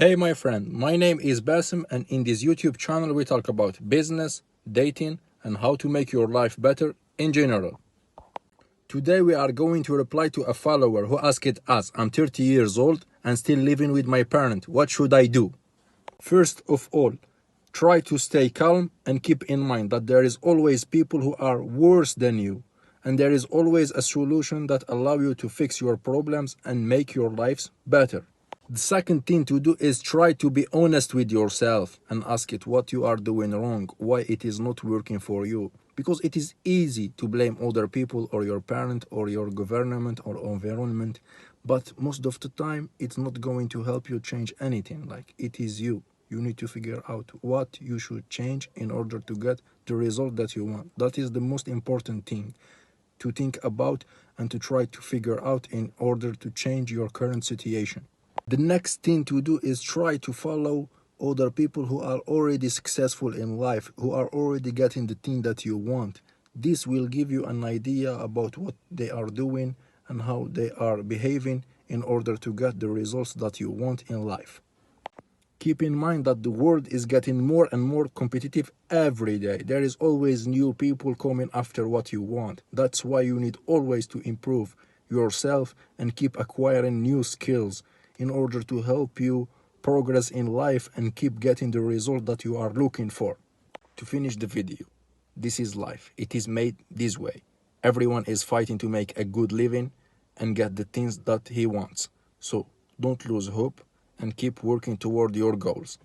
Hey my friend, my name is Basim and in this YouTube channel we talk about business, dating and how to make your life better in general. Today we are going to reply to a follower who asked us, I'm 30 years old and still living with my parent, what should I do? First of all, try to stay calm and keep in mind that there is always people who are worse than you, and there is always a solution that allow you to fix your problems and make your lives better. The second thing to do is try to be honest with yourself and ask it what you are doing wrong, why it is not working for you. Because it is easy to blame other people or your parent or your government or environment, but most of the time it's not going to help you change anything. Like, it is you. You need to figure out what you should change in order to get the result that you want. That is the most important thing to think about and to try to figure out in order to change your current situation. The next thing to do is try to follow other people who are already successful in life, who are already getting the thing that you want. This will give you an idea about what they are doing and how they are behaving in order to get the results that you want in life. Keep in mind that the world is getting more and more competitive every day. There is always new people coming after what you want. That's why you need always to improve yourself and keep acquiring new skills in order to help you progress in life and keep getting the result that you are looking for. To finish the video, this is life. It is made this way. Everyone is fighting to make a good living and get the things that he wants. So don't lose hope and keep working toward your goals.